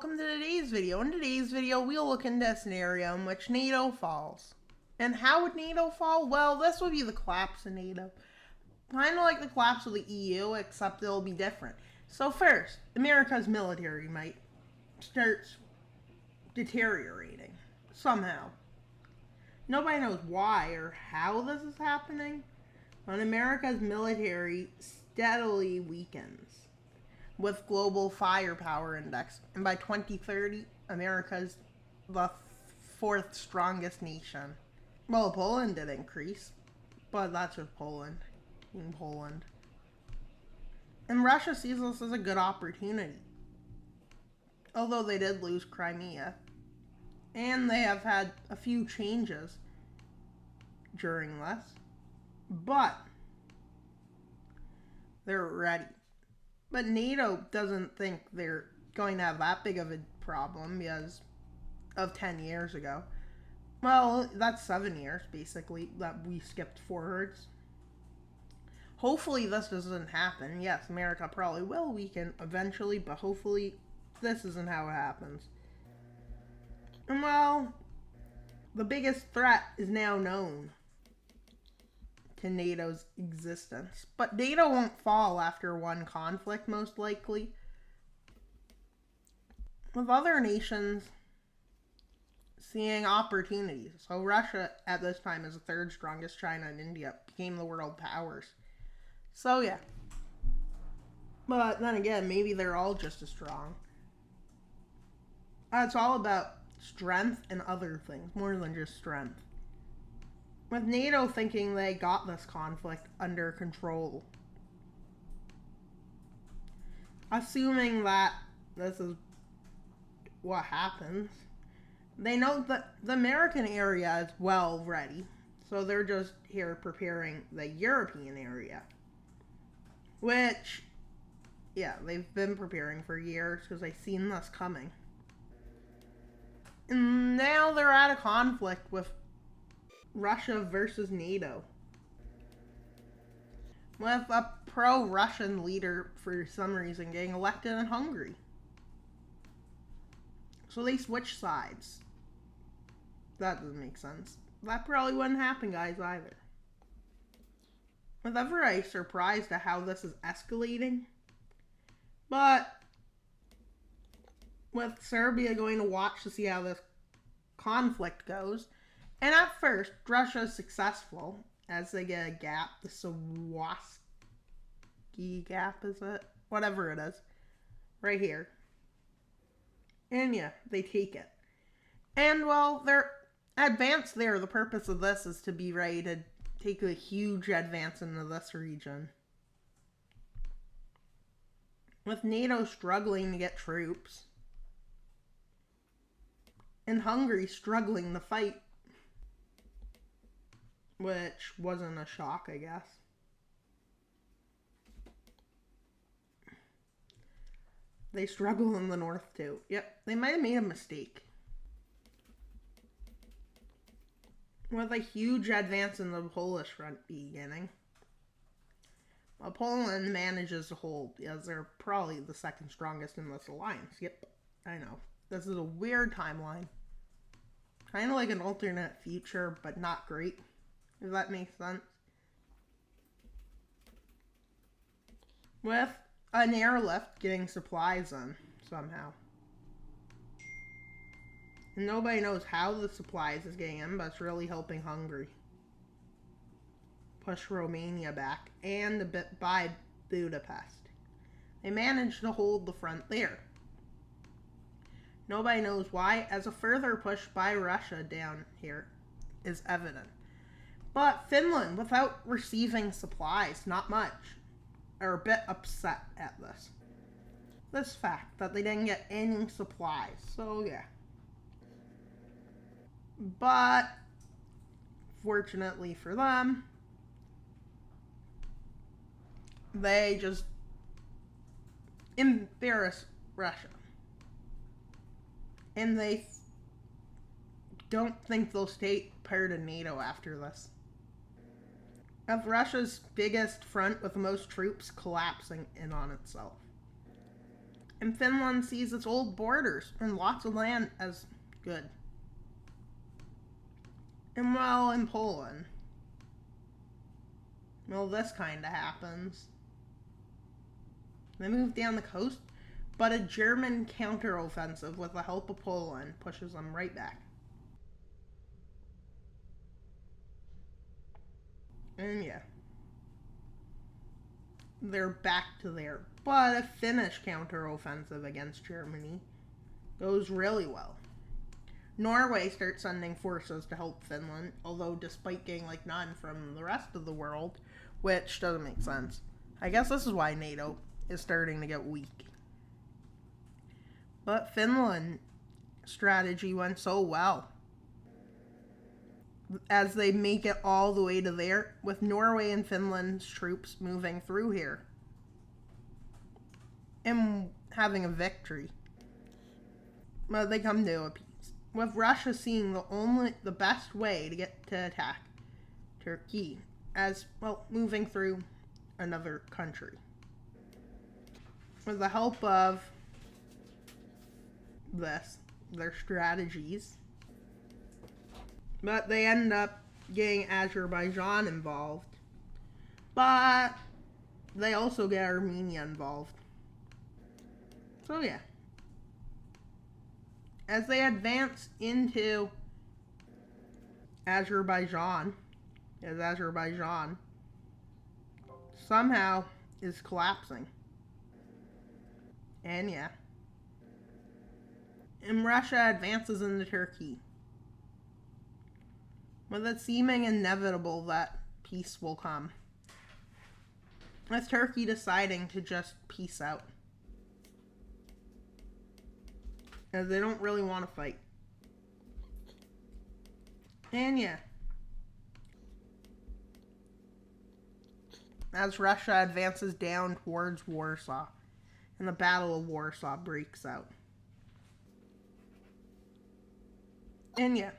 welcome to today's video. In today's video, we'll look into a scenario in which NATO falls. And how would NATO fall? Well, this would be the collapse of NATO. Kind of like the collapse of the EU, except it'll be different. So first, America's military might start deteriorating somehow. Nobody knows why or how this is happening, but America's military steadily weakens with global firepower index, and by 2030, America's the fourth strongest nation. Well, Poland did increase, but that's with Poland, being Poland. And Russia sees this as a good opportunity, although they did lose Crimea, and they have had a few changes during this, but they're ready. But NATO doesn't think they're going to have that big of a problem because of 10 years ago. Well, that's 7 years, basically, that we skipped forwards. Hopefully this doesn't happen. Yes, America probably will weaken eventually, but hopefully this isn't how it happens. And well, the biggest threat is now known to NATO's existence. But NATO won't fall after one conflict, most likely. With other nations seeing opportunities. So Russia at this time is the third strongest. China and India became the world powers. So yeah. But then again, maybe they're all just as strong. It's all about strength and other things, more than just strength. With NATO thinking they got this conflict under control. Assuming that this is what happens, they know that the American area is well ready. So they're just here preparing the European area. Which, yeah, they've been preparing for years because they've seen this coming. And now they're at a conflict with Russia versus NATO. With a pro-Russian leader, for some reason, getting elected in Hungary. So they switch sides. That doesn't make sense. That probably wouldn't happen, guys, either. With everybody surprised at how this is escalating. But with Serbia going to watch to see how this conflict goes. And at first, Russia is successful as they get a gap. The Sawaski gap, is it? Whatever it is. Right here. And yeah, they take it. And well, they're advanced there. The purpose of this is to be ready to take a huge advance into this region. With NATO struggling to get troops. And Hungary struggling to fight. Which wasn't a shock, I guess. They struggle in the north, too. Yep, they might have made a mistake. With a huge advance in the Polish front beginning. Well, Poland manages to hold, as they're probably the second strongest in this alliance. Yep, I know. This is a weird timeline. Kind of like an alternate future, but not great. If that makes sense. With an airlift getting supplies in, somehow. And nobody knows how the supplies is getting in, but it's really helping Hungary push Romania back, and a bit by Budapest. They managed to hold the front there. Nobody knows why, as a further push by Russia down here is evident. But Finland, without receiving supplies, not much, are a bit upset at this. This fact, that they didn't get any supplies. So, yeah. But, fortunately for them, they just embarrass Russia. And they don't think they'll stay part of NATO after this. Of Russia's biggest front with the most troops collapsing in on itself. And Finland sees its old borders and lots of land as good. And well, in Poland, well, this kind of happens. They move down the coast, but a German counteroffensive with the help of Poland pushes them right back. And yeah, they're back to there. But a Finnish counteroffensive against Germany goes really well. Norway starts sending forces to help Finland, although despite getting like none from the rest of the world, which doesn't make sense. I guess this is why Nato is starting to get weak. But Finland's strategy went so well, as they make it all the way to there, with Norway and Finland's troops moving through here and having a victory. But they come to a peace, with Russia seeing the best way to get to attack Turkey as well, moving through another country with the help of their strategies. But they end up getting Azerbaijan involved. But they also get Armenia involved. So yeah. As they advance into Azerbaijan, as Azerbaijan somehow is collapsing. And yeah. And Russia advances into Turkey, with it seeming inevitable that peace will come, with Turkey deciding to just peace out, as they don't really want to fight. And yeah, as Russia advances down towards Warsaw, and the Battle of Warsaw breaks out. And yeah,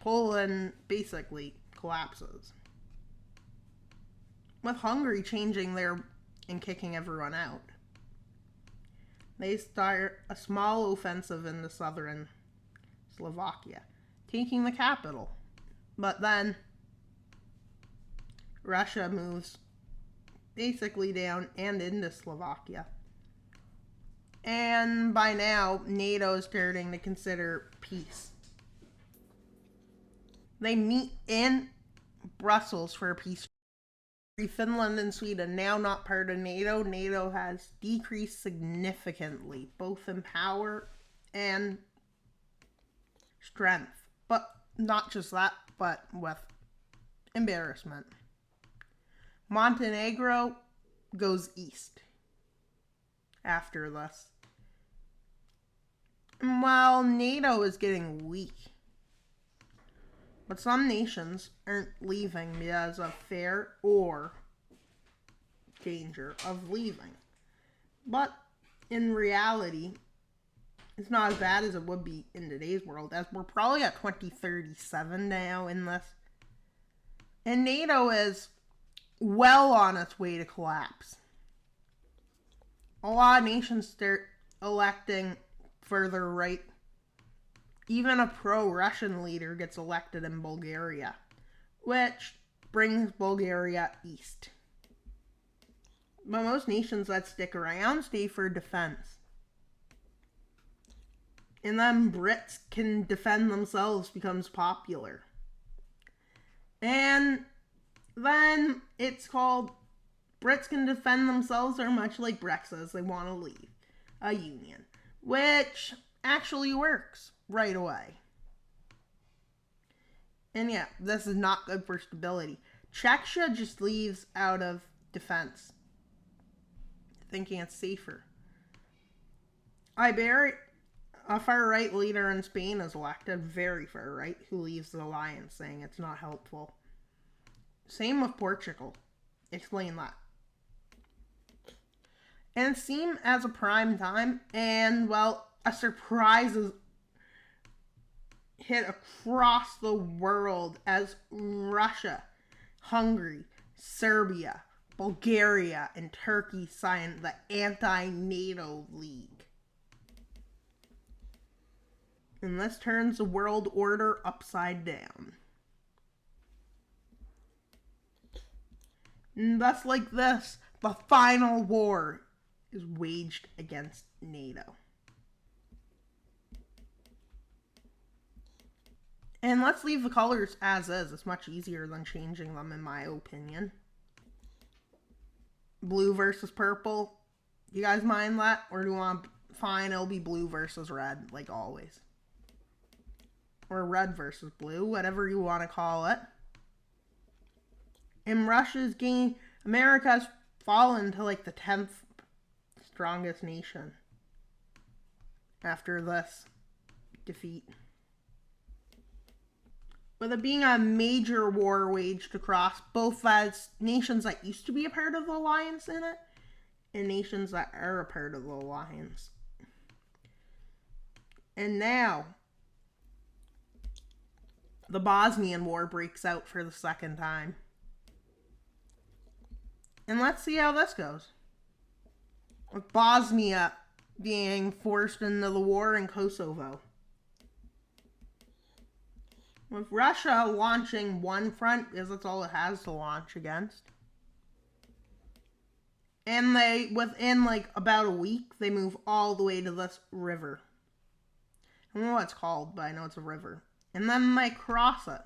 Poland basically collapses, with Hungary changing and kicking everyone out. They start a small offensive into southern Slovakia, taking the capital. But then Russia moves basically down and into Slovakia. And by now, NATO is starting to consider peace. They meet in Brussels for a peace. Finland and Sweden, now not part of NATO. NATO has decreased significantly, both in power and strength. But not just that, but with embarrassment. Montenegro goes east after this. And while NATO is getting weak, but some nations aren't leaving because of fear or danger of leaving. But in reality, it's not as bad as it would be in today's world, as we're probably at 2037 now in this. And NATO is well on its way to collapse. A lot of nations start electing further right. Even a pro-Russian leader gets elected in Bulgaria, which brings Bulgaria east. But most nations that stick around stay for defense. And then Brits can defend themselves becomes popular. And then it's called Brits can defend themselves are much like Brexit, as they want to leave a union, which actually works right away. And yeah, this is not good for stability. Czechia just leaves out of defense, thinking it's safer. Iberia, a far-right leader in Spain is elected, very far-right, who leaves the alliance, saying it's not helpful. Same with Portugal. Explain that. And it seemed as a prime time, and, well, a surprise is hit across the world as Russia, Hungary, Serbia, Bulgaria and Turkey signed the Anti-NATO League. And this turns the world order upside down. And thus, like this, the final war is waged against NATO. And let's leave the colors as is. It's much easier than changing them, in my opinion. Blue versus purple. You guys mind that? Or do you want... Fine, it'll be blue versus red, like always. Or red versus blue, whatever you want to call it. In Russia's game, America's fallen to like the 10th strongest nation after this defeat. With it being a major war waged across both as nations that used to be a part of the alliance in it and nations that are a part of the alliance. And now, the Bosnian War breaks out for the second time. And let's see how this goes. With Bosnia being forced into the war in Kosovo. With Russia launching one front, because that's all it has to launch against. And they, within like about a week, they move all the way to this river. I don't know what it's called, but I know it's a river. And then they cross it.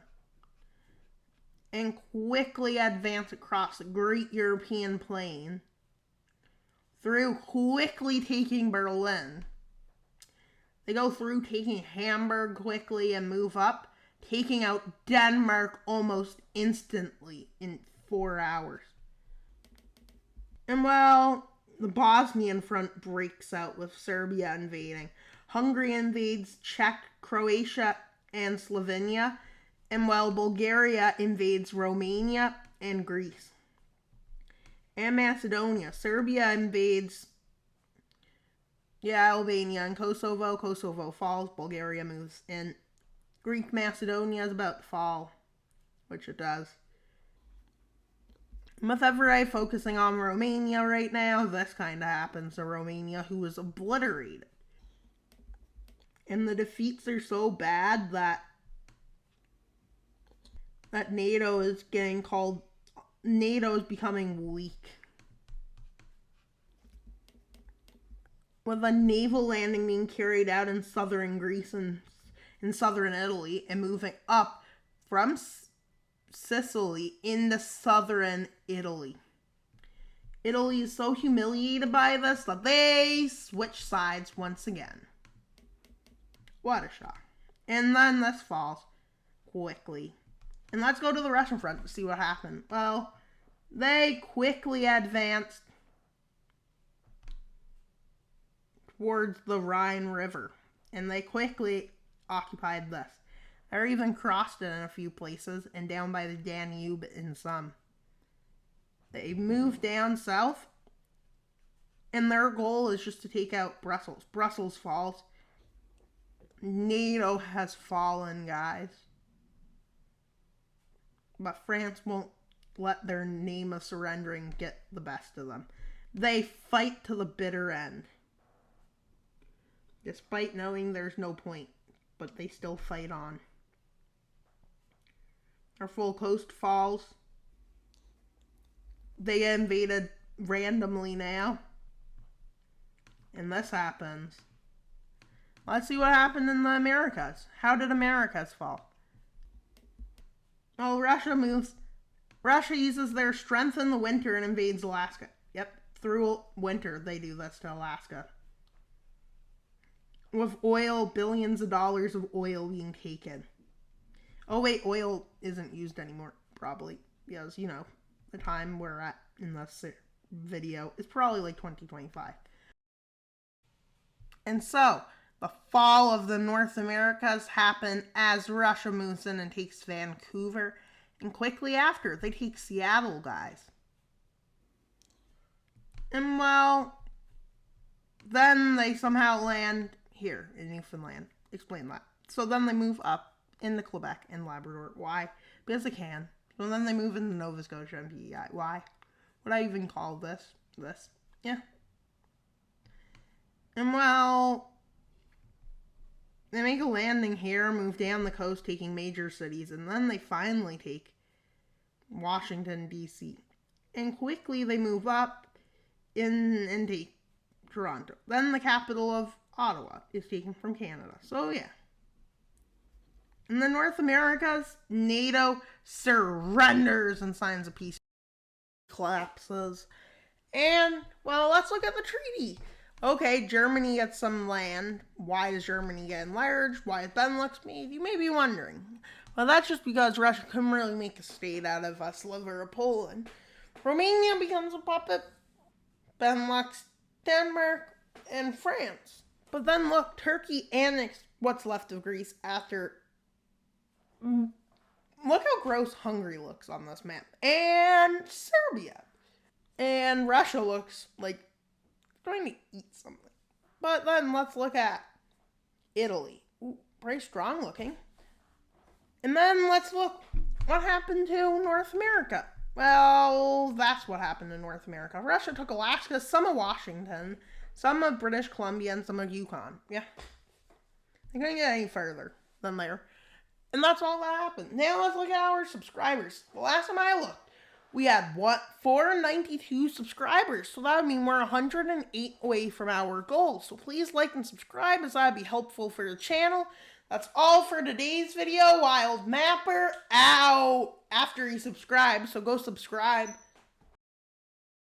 And quickly advance across the great European plain. Through quickly taking Berlin. They go through taking Hamburg quickly and move up. Taking out Denmark almost instantly in 4 hours. And well, the Bosnian front breaks out with Serbia invading. Hungary invades Czech, Croatia, and Slovenia. And while Bulgaria invades Romania and Greece. And Macedonia. Serbia invades Albania and Kosovo. Kosovo falls. Bulgaria moves in. Greek Macedonia is about to fall. Which it does. With everybody focusing on Romania right now, this kind of happens to Romania, who was obliterated. And the defeats are so bad that NATO is getting called... NATO is becoming weak. With a naval landing being carried out in southern Greece and in southern Italy and moving up from Sicily into southern Italy. Italy is so humiliated by this that they switch sides once again. What a shock. And then this falls quickly. And let's go to the Russian front to see what happened. Well, they quickly advanced towards the Rhine River. And they quickly occupied this. They even crossed it in a few places and down by the Danube in some. They moved down south. And their goal is just to take out Brussels. Brussels falls. NATO has fallen, guys. But France won't let their name of surrendering get the best of them. They fight to the bitter end. Despite knowing there's no point. But they still fight on. Our full coast falls. They get invaded randomly now. And this happens. Let's see what happened in the Americas. How did Americas fall? Oh, Russia uses their strength in the winter and invades Alaska. Yep, through winter they do this to Alaska. With oil, billions of dollars of oil being taken. Oh wait, oil isn't used anymore, probably. Because, you know, the time we're at in this video is probably like 2025. And so, the fall of the North Americas happened as Russia moves in and takes Vancouver. And quickly after, they take Seattle, guys. And well, then they somehow land here in Newfoundland. Explain that. So then they move up into Quebec and Labrador. Why? Because they can. So then they move into Nova Scotia and PEI. Why? What I even call this? Yeah. And well, they make a landing here, move down the coast, taking major cities, and then they finally take Washington, D.C. And quickly they move up and take Toronto. Then the capital of Ottawa is taken from Canada. So, yeah. And then North America's Nato surrenders and signs a peace. Collapses. And, well, let's look at the treaty. Okay, Germany gets some land. Why does Germany get enlarged? Why is Benelux made? You may be wondering. Well, that's just because Russia couldn't really make a state out of a sliver of Poland. Romania becomes a puppet. Benelux, Denmark, and France. But then look, Turkey annexed what's left of Greece after... Look how gross Hungary looks on this map. And Serbia. And Russia looks like trying to eat something. But then let's look at Italy. Ooh, very strong looking. And then let's look what happened to North America. Well, that's what happened to North America. Russia took Alaska, some of Washington, some of British Columbia, and some of Yukon. Yeah. They couldn't get any further than there. And that's all that happened. Now let's look at our subscribers. The last time I looked, we had, 492 subscribers. So that would mean we're 108 away from our goal. So please like and subscribe, as that would be helpful for the channel. That's all for today's video. Wild Mapper out after you subscribe. So go subscribe.